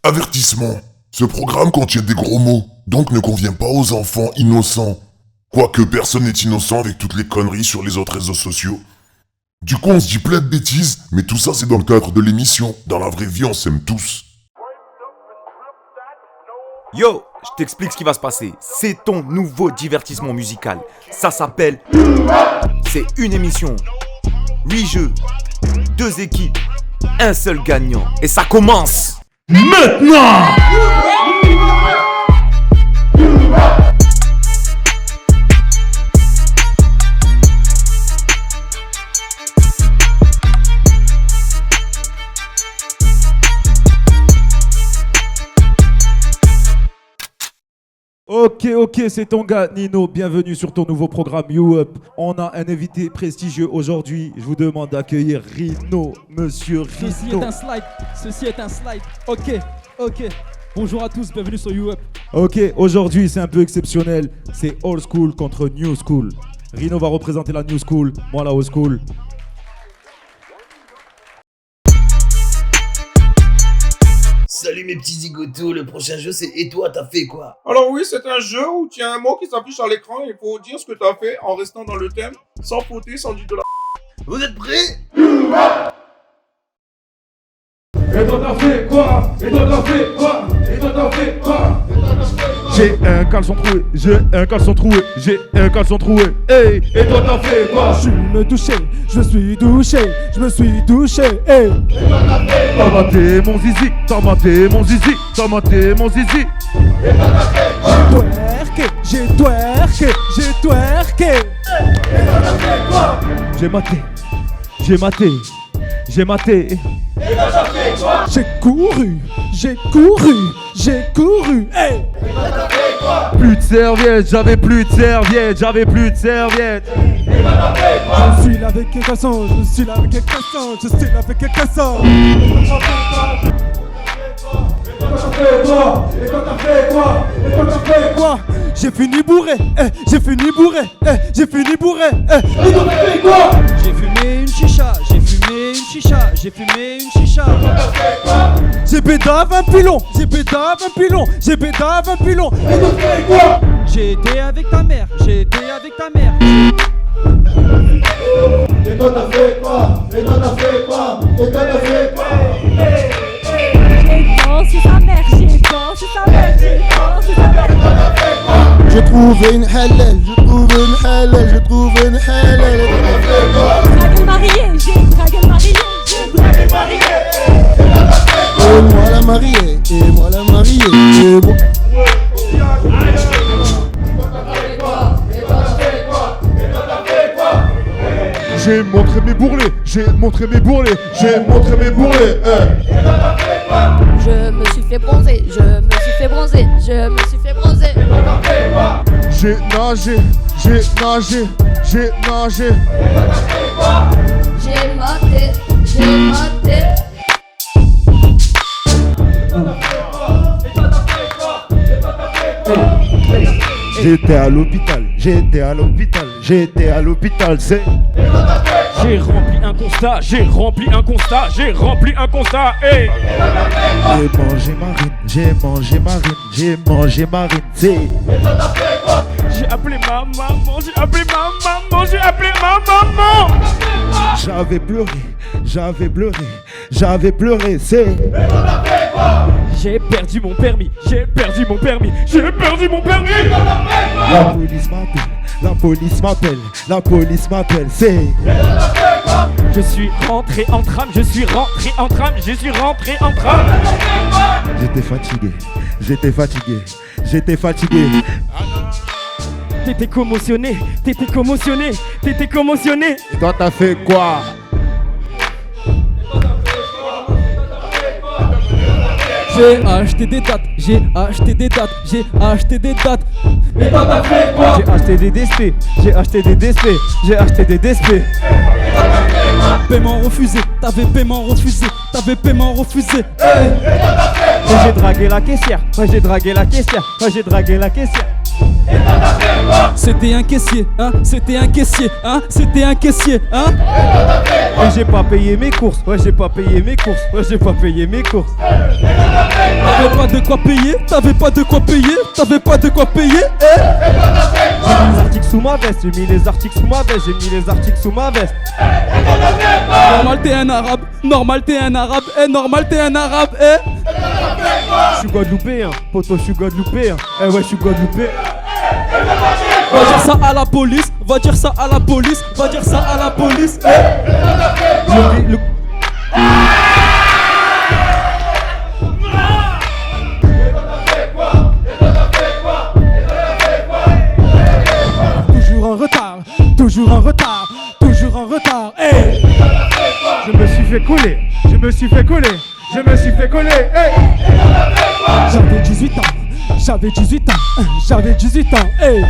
Avertissement. Ce programme contient des gros mots, donc ne convient pas aux enfants innocents. Quoique personne n'est innocent avec toutes les conneries sur les autres réseaux sociaux. Du coup on se dit plein de bêtises, mais tout ça c'est dans le cadre de l'émission. Dans la vraie vie on s'aime tous. Yo, je t'explique ce qui va se passer. C'est ton nouveau divertissement musical. Ça s'appelle... C'est une émission. 8 jeux, 2 équipes, un seul gagnant. Et ça commence maintenant. Ok, c'est ton gars Nino, bienvenue sur ton nouveau programme You Up. On a un invité prestigieux aujourd'hui, je vous demande d'accueillir Rino, monsieur Rino. Ceci est un slide, ok. Bonjour à tous, bienvenue sur You Up. Ok, aujourd'hui c'est un peu exceptionnel, c'est old school contre new school. Rino va représenter la new school, moi la old school. Salut mes petits zigotos, le prochain jeu c'est Et toi t'as fait quoi? Alors oui, c'est un jeu où tu as un mot qui s'affiche à l'écran et il faut dire ce que tu as fait en restant dans le thème, sans fauter, sans dire de la... Vous êtes prêts? Et toi t'as fait quoi? Et toi t'as fait quoi? Et toi t'as fait quoi? J'ai un caleçon troué, j'ai un caleçon troué, j'ai un caleçon troué. Hey, et toi t'as fait quoi? Je me touché, je me suis touché, hey. T'as maté mon zizi, t'as maté mon zizi, t'as maté mon zizi. J'ai twerké. J'ai maté. J'ai couru, hey. Plus de serviettes, j'avais plus de serviettes. Je suis là avec un casson. Quoi? J'ai fini bourré. Et toi t'as fait quoi? J'ai fumé une chicha. J'ai pédave un pilon. Et toi t'as fait quoi? J'ai été avec ta mère. Et toi t'as fait quoi? J'ai trouvé une halal. Drague mariée. Et moi la mariée. Et bon. J'ai montré mes bourrelets. Je me suis fait bronzer. J'ai nagé. J'ai maté. J'étais à l'hôpital, c'est... J'ai rempli un constat, hey. J'ai mangé marine, c'est... J'ai appelé ma maman. J'avais pleuré, c'est... J'ai perdu mon permis. La police m'appelle, c'est... Je suis rentré en tram. J'étais fatigué. T'étais commotionné. Et toi t'as fait quoi? J'ai acheté des dates. Et toi t'as fait quoi? J'ai acheté des DSP. Paiement refusé. T'avais paiement refusé. Hey. Et j'ai dragué la caissière. C'était un caissier, hein. C'était un caissier, hein. C'était un caissier, hein. Et j'ai pas payé mes courses. Ouais, j'ai pas payé mes courses. Ouais, j'ai pas payé mes courses. pas de quoi payer, t'avais pas de quoi payer, t'avais pas de quoi payer, eh. J'ai mis les articles sous ma veste, j'ai mis les articles sous ma veste, j'ai mis les articles sous ma veste. Normal t'es un arabe, normal t'es un arabe, eh normal t'es un arabe, eh. Je suis guadeloupéen, poto, je suis guadeloupéen. Eh ouais, je suis guadeloupéen. Va dire ça à la police, va dire ça à la police, va dire ça à la police, eh. Toujours en retard, toujours en retard, toujours en retard, hey. Je me suis fait coller, je me suis fait coller, je me suis fait coller, hey. J'avais 18 ans, j'avais 18 ans, j'avais 18 ans, hey.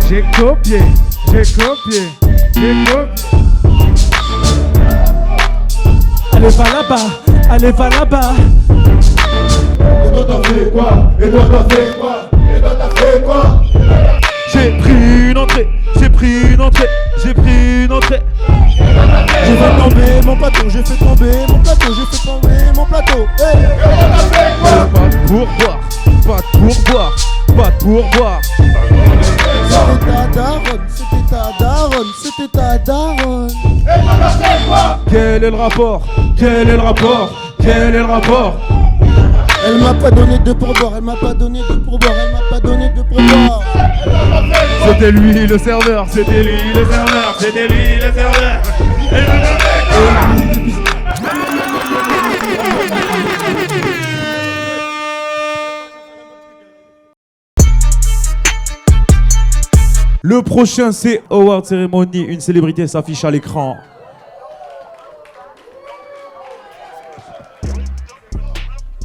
J'ai copié, j'ai copié, j'ai copié. Allez va là-bas, allez va là-bas. Et toi t'as fait quoi? Et toi t'as fait quoi? Et toi t'as fait quoi? J'ai pris une entrée, j'ai pris une entrée, j'ai pris une entrée. J'ai fait tomber mon plateau, j'ai fait tomber mon plateau, j'ai fait tomber mon plateau. Hey. Pas de pourboire, pas de pourboire, pas de pourboire. C'était ta daronne, c'était ta daronne, c'était ta daronne. Quel est le rapport? Quel est le rapport? Quel est le rapport? Elle m'a pas donné de pourboire, elle m'a pas donné de pourboire, elle m'a pas donné de pourboire. C'était lui le serveur, c'était lui le serveur, c'était lui le serveur. Le prochain c'est Award Ceremony, une célébrité s'affiche à l'écran.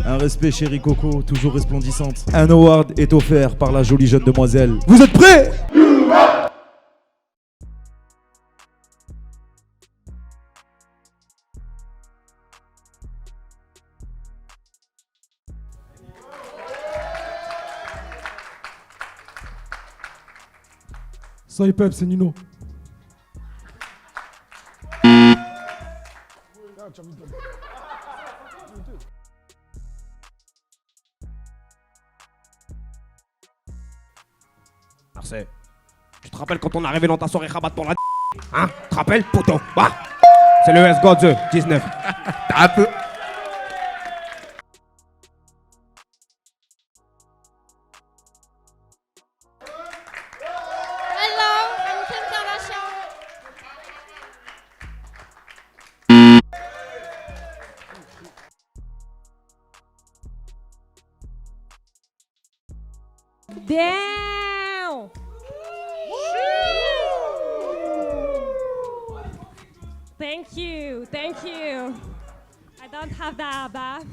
Un respect chérie Coco, toujours resplendissante. Un award est offert par la jolie jeune demoiselle. Vous êtes prêts? Salut Pep, c'est Nino. Marseille, tu te rappelles quand on est arrivé dans ta soirée rabat pour la hein? Tu te rappelles, poteau? Bah, c'est le S-God 19. T'as un peu. Hello, I'm Kim Kardashian. Damn! Thank you, thank you. I don't have that, but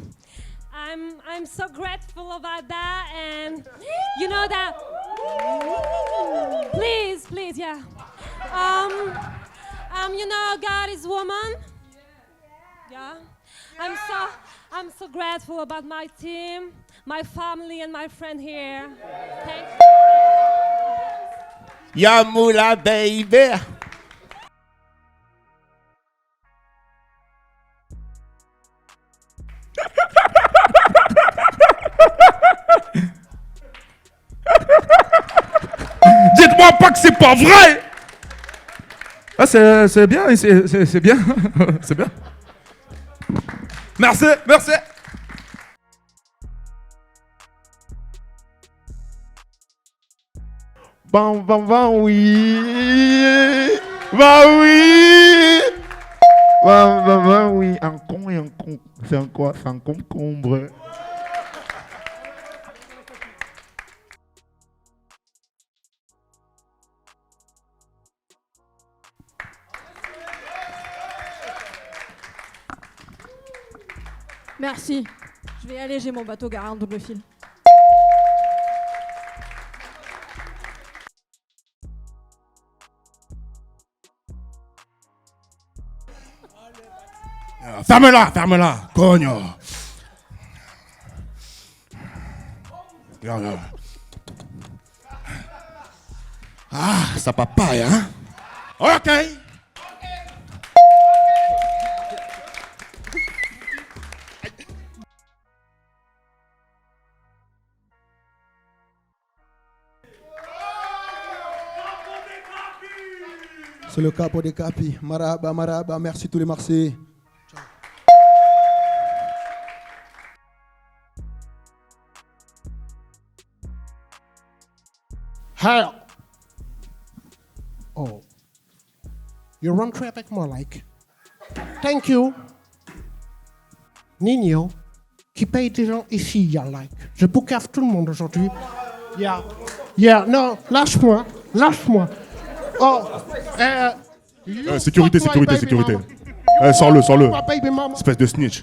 I'm so grateful about that, and you know that. Please, yeah. You know, God is woman. Yeah. I'm so grateful about my team, my family, and my friend here. Thank you. Yamoula, baby. Dites-moi pas que c'est pas vrai! Ah, c'est bien, c'est bien, c'est bien. Merci, merci. Bah oui. Bah oui. Bah oui. Un con et un con. C'est un quoi? C'est un concombre. Merci. Je vais y aller, j'ai mon bateau garé en double fil. Ferme-la, cogno. Ah, ça papaye, hein? Ok. C'est le capo des capis. Maraba, maraba, merci tous les Marseillais. Hey! Oh. You rentrez avec moi, like. Thank you. Nino, qui paye des gens ici, y'a like. Je boucave tout le monde aujourd'hui. Yeah, non, lâche-moi. Oh, sécurité. Sors-le. Espèce de snitch.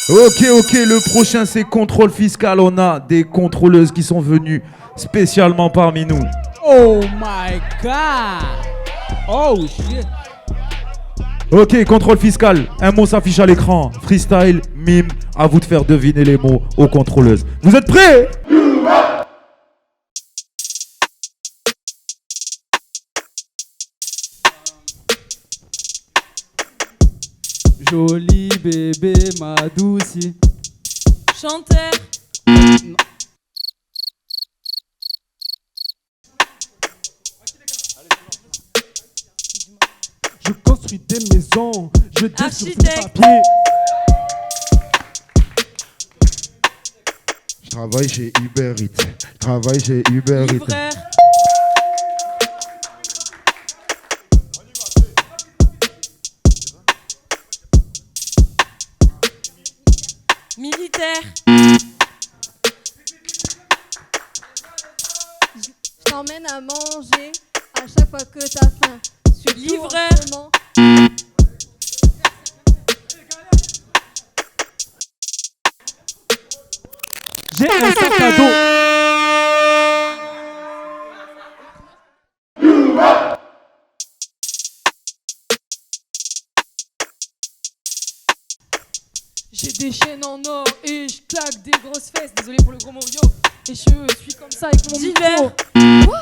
Ok, le prochain c'est contrôle fiscal. On a des contrôleuses qui sont venues spécialement parmi nous. Oh my god! Oh shit! Ok, contrôle fiscal. Un mot s'affiche à l'écran. Freestyle, mime, à vous de faire deviner les mots aux contrôleuses. Vous êtes prêts? Joli bébé, ma douce. Chanteur. Je construis des maisons, je dessine sur du Architecte. papier. Je travaille chez Uber Eats. Livreur. Militaire. Je t'emmène à manger à chaque fois que t'as faim. Livreur. J'ai un sac à dos. J'ai des chaînes en or et je claque des grosses fesses. Désolé pour le gros mot yo. Et je suis comme ça avec mon micro. Quoi?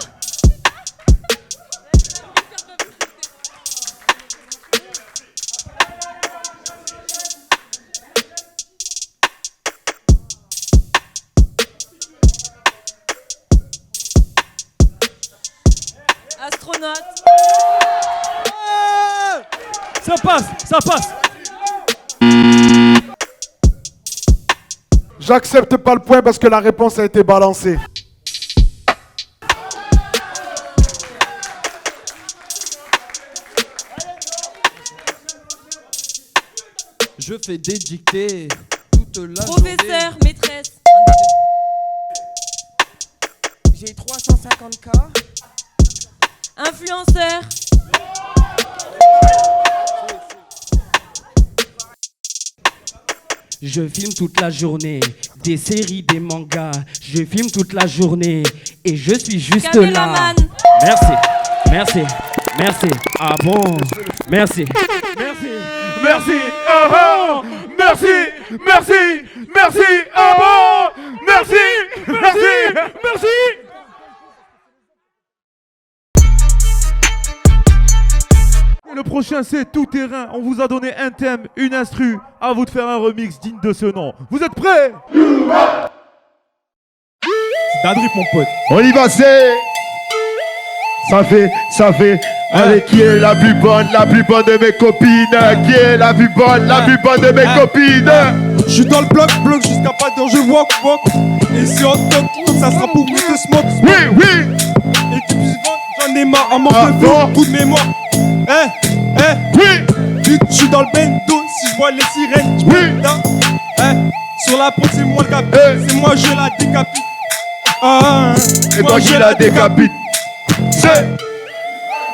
Astronaute. Ça passe. J'accepte pas le point parce que la réponse a été balancée. Je fais des dictées toute la Professeur, journée. maîtresse. J'ai 350K. Influenceur. Je filme toute la journée, des séries, des mangas. Je filme toute la journée et je suis juste là. Caméraman. Merci. Ah bon? Merci. Ah bon. Merci. Ah bon. Merci. Et le prochain c'est tout terrain. On vous a donné un thème, une instru. À vous de faire un remix digne de ce nom. Vous êtes prêts? C'est Dadrip, mon pote. On y va, c'est... Ça fait... Allez, qui est la plus bonne de mes copines? Qui est la plus bonne de mes copines? Je suis dans le bloc jusqu'à pas dire je walk. Et si on toque, ça sera pour vous de smoke. Oui. Et depuis j'en ai marre, en manque de flow, coup de mémoire. Oui. Je suis dans le bendo, si je vois les sirènes, sur la porte c'est moi le capite, c'est moi je la décapite. Et toi qui la décapite. C'est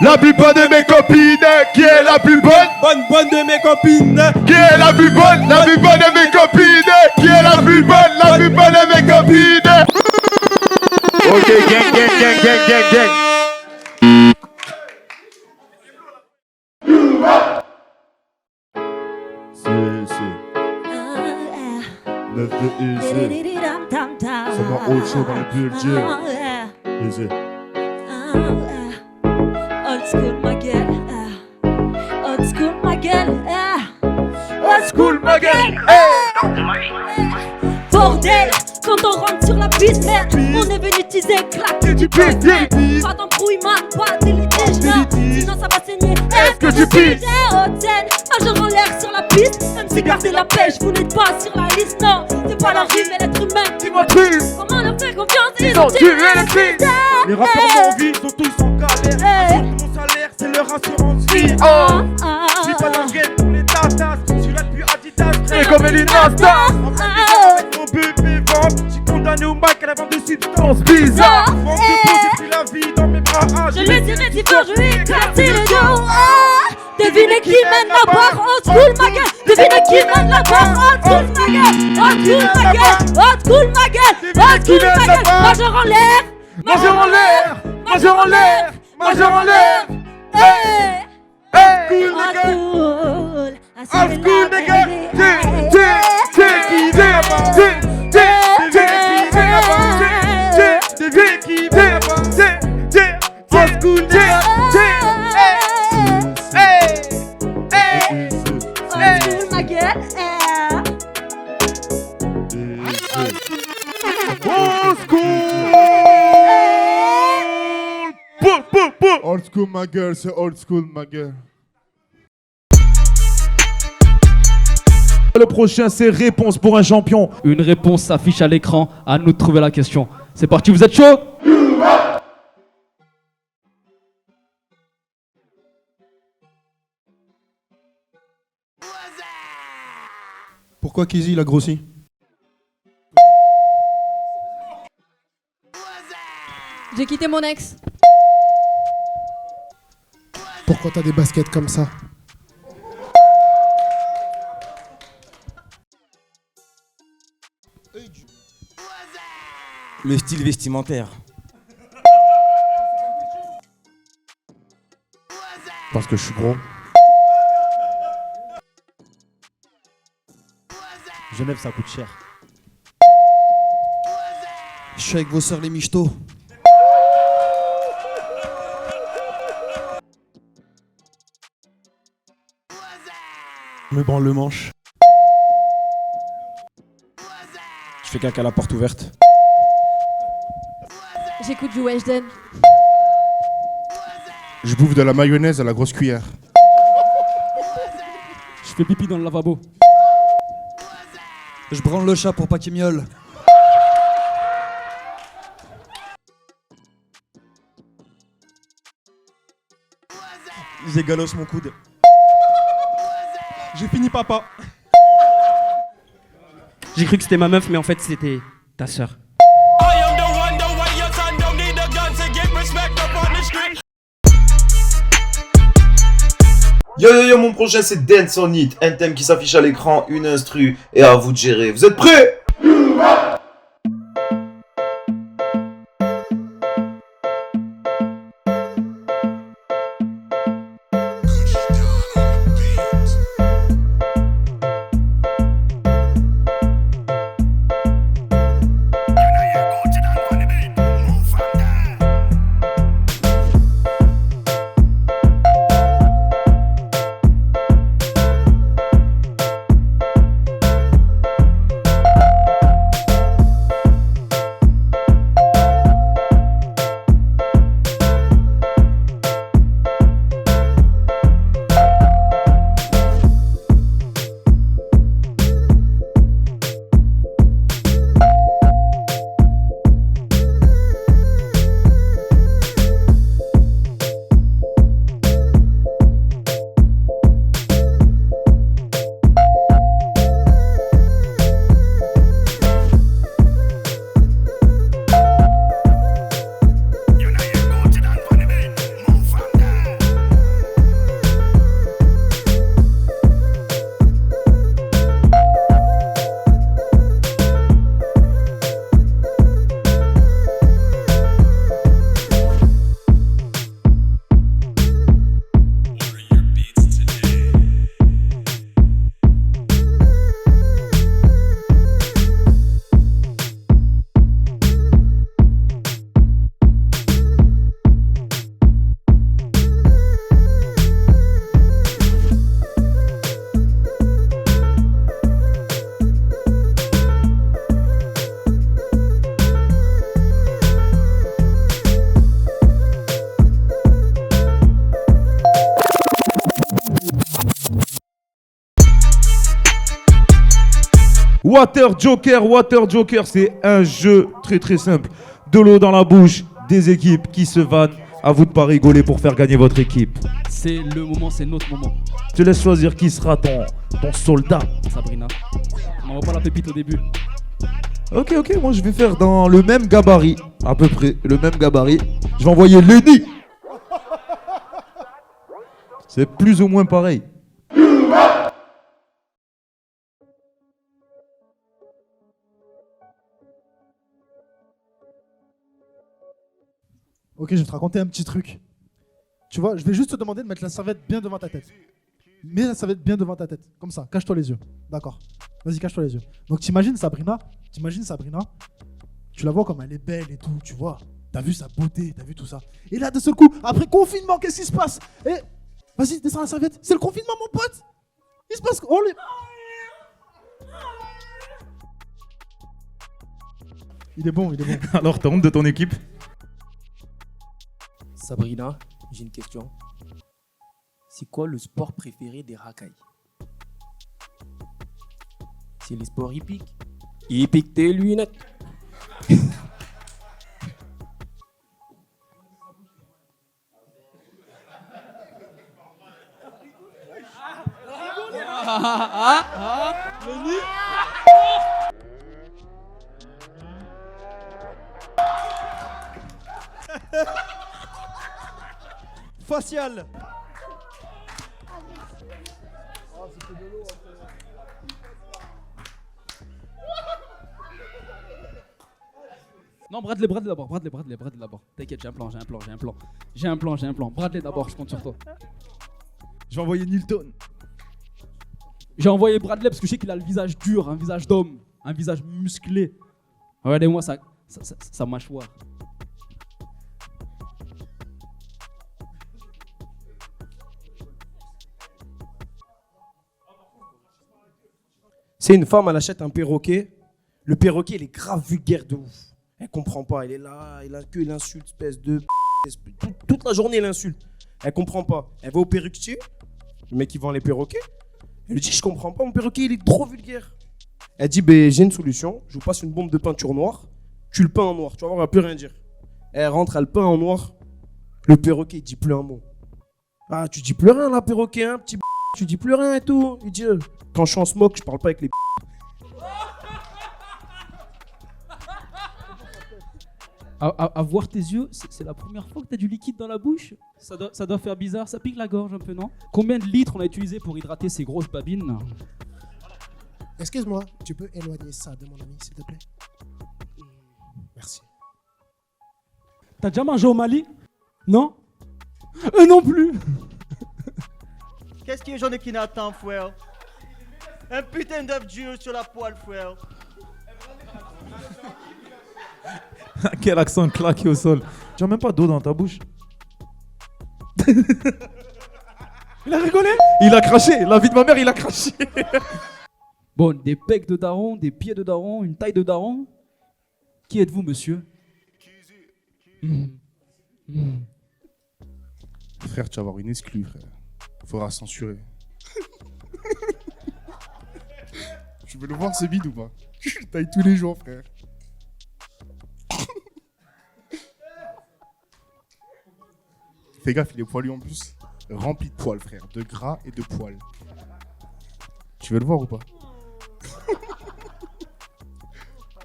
la plus bonne de mes copines. Qui est la plus bonne? Bonne de mes copines. Qui est la plus bonne? La plus bonne de mes copines. Qui est la plus bonne? La plus bonne de mes copines. Ok, gang. Neuf de Easy. C'est ma old show dans le building. Easy. Old school ma gueule. Old school ma gueule. Old school ma gueule. Bordel, quand on rentre sur la la piste, merde. On est venu teaser, claquer du piste. Pas d'embrouille, man, pas de litige, sinon ça va saigner. Est-ce que tu pises? Majeur en l'air sur la piste, même si gardez la pêche, vous n'êtes pas sur la liste, non. C'est pas la rime, mais l'être humain qui m'accuse. Comment leur faire confiance, ils ont tué les filles. Les rappeurs en vie sont tous en galère. Mon salaire, c'est leur assurance vie. J'ai pas d'enquête pour les tatas. Je suis là depuis Adidas. Et comme Elina Star. En plein avec mon bébé vente. J'suis condamné au mic à la vente de substances bizarres. Manque de peau, j'ai pris la vie dans mes bras. Je lui dirai si fort, je lui ai éclaté le dos. Devinez qui mène la barre, old school ma gueule. Devinez qui mène la barre, old school ma gueule. Old school ma gueule, old school ma gueule, old school ma gueule. Majeur en l'air, majeur en l'air, majeur en l'air, majeur en l'air. Hey, hey, old school nigga, Old school ma gueule, c'est old school ma gueule. Le prochain, c'est réponse pour un champion. Une réponse s'affiche à l'écran. À nous de trouver la question. C'est parti, vous êtes chaud? Pourquoi Kizzy il a grossi? J'ai quitté mon ex. Pourquoi t'as des baskets comme ça? Le style vestimentaire. Parce que je suis gros. Genève, ça coûte cher. Je suis avec vos sœurs les michtos. Je me branle le manche. Je fais caca à la porte ouverte. J'écoute du Weshden. Je bouffe de la mayonnaise à la grosse cuillère. Je fais pipi dans le lavabo. Je branle le chat pour pas qu'il miaule. J'égalosse mon coude. J'ai fini papa. J'ai cru que c'était ma meuf, mais en fait c'était ta sœur. Yo yo yo, mon prochain c'est Dance on It, un thème qui s'affiche à l'écran, une instru et à vous de gérer. Vous êtes prêts? Water Joker, c'est un jeu très très simple. De l'eau dans la bouche, des équipes qui se vannent. À vous de pas rigoler pour faire gagner votre équipe. C'est le moment, c'est notre moment. Je te laisse choisir qui sera ton soldat. Sabrina, on n'envoie pas la pépite au début. Ok, moi je vais faire dans le même gabarit, à peu près, le même gabarit. Je vais envoyer Lenny. C'est plus ou moins pareil. Ok, je vais te raconter un petit truc. Tu vois, je vais juste te demander de mettre la serviette bien devant ta tête. Mets la serviette bien devant ta tête. Comme ça, cache-toi les yeux. D'accord. Vas-y, cache-toi les yeux. Donc t'imagines Sabrina. Tu la vois comme elle est belle et tout, tu vois. T'as vu sa beauté, t'as vu tout ça. Et là, de ce coup, après confinement, qu'est-ce qui se passe? Et vas-y, descends la serviette. C'est le confinement, mon pote. Il se passe... Oh, les... Il est bon. Alors, t'as honte de ton équipe? Sabrina, j'ai une question. C'est quoi le sport préféré des racailles? C'est les sports hippiques. Il pique tes lunettes. Facial. Non, Bradley d'abord. T'inquiète, j'ai un plan. Bradley d'abord, je compte sur toi. Je vais envoyer Nilton. J'ai envoyé Bradley parce que je sais qu'il a le visage dur, un visage d'homme, un visage musclé. Regardez-moi sa mâchoire. C'est une femme, elle achète un perroquet. Le perroquet, il est grave vulgaire de ouf. Elle comprend pas, elle est là, il a que l'insulte, espèce de... Toute la journée, il insulte. Elle comprend pas. Elle va au perruquier, le mec qui vend les perroquets. Elle lui dit, je comprends pas, mon perroquet, il est trop vulgaire. Elle dit, j'ai une solution, je vous passe une bombe de peinture noire, tu le peins en noir, tu vas voir, elle va plus rien dire. Elle rentre, elle peint en noir, le perroquet, il dit plus un mot. Ah, tu dis plus rien là, perroquet, hein, petit tu dis plus rien et tout. Il dit, quand je suis en smoke, je parle pas avec les À voir tes yeux, c'est la première fois que t'as du liquide dans la bouche. Ça doit faire bizarre, ça pique la gorge un peu, non? Combien de litres on a utilisé pour hydrater ces grosses babines? Excuse-moi, tu peux éloigner ça de mon ami, s'il te plaît? Merci. T'as déjà mangé au Mali? Non? Non plus. Qu'est-ce que j'en ai qui n'attend, frère? Un putain d'œuf dur sur la poêle, frère. Quel accent claqué au sol. Tu as même pas d'eau dans ta bouche. Il a rigolé? Il a craché. La vie de ma mère, il a craché. Bon, des pecs de daron, des pieds de daron, une taille de daron. Qui êtes-vous, monsieur? Frère, tu vas avoir une exclue, frère. Faudra censurer. Tu veux le voir, ce bide ou pas? Je taille tous les jours, frère. Fais gaffe, il est poilu en plus. Rempli de poils, frère. De gras et de poils. Tu veux le voir ou pas?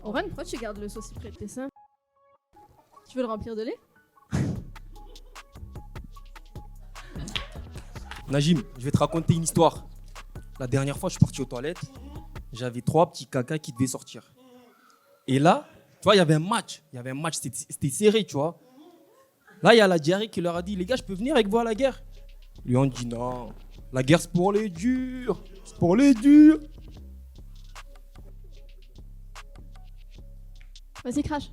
Oran, pourquoi tu gardes le saucisson près de tes seins? Tu veux le remplir de lait? Najim, je vais te raconter une histoire. La dernière fois, je suis parti aux toilettes. J'avais 3 petits caca qui devaient sortir. Et là, tu vois, il y avait un match. C'était serré, tu vois. Là, il y a la diarrhée qui leur a dit, les gars, je peux venir avec vous à la guerre? Ils lui ont dit, non, la guerre, c'est pour les durs. C'est pour les durs. Vas-y, crache.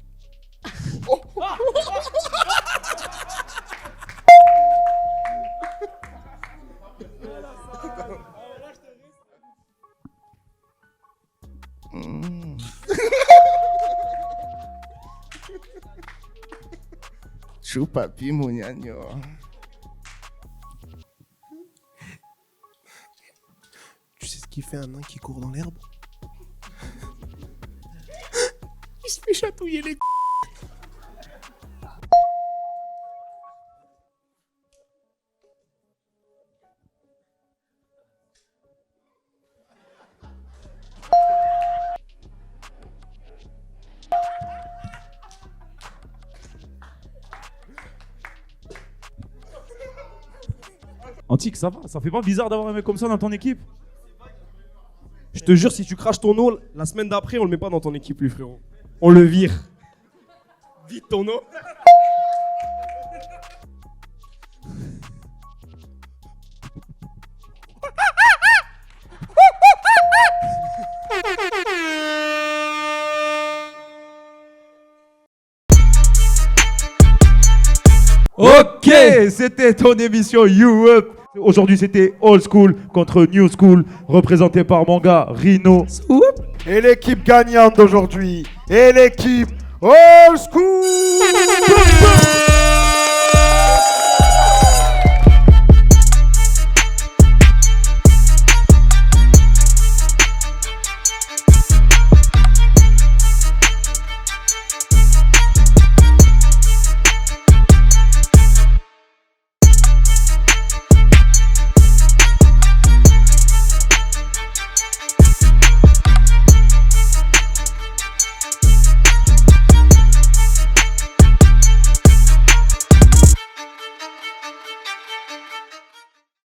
Chou papi, mon gnagno. Tu sais ce qu'il fait un nain qui court dans l'herbe? se fait chatouiller les Antique, ça va? Ça fait pas bizarre d'avoir un mec comme ça dans ton équipe? Je te jure, si tu craches ton eau, la semaine d'après, on le met pas dans ton équipe, lui, frérot. On le vire. Vite ton eau. Ok, c'était ton émission You Up. Aujourd'hui, c'était Old School contre New School, représenté par mon gars Rino. Et l'équipe gagnante d'aujourd'hui, et l'équipe Old School.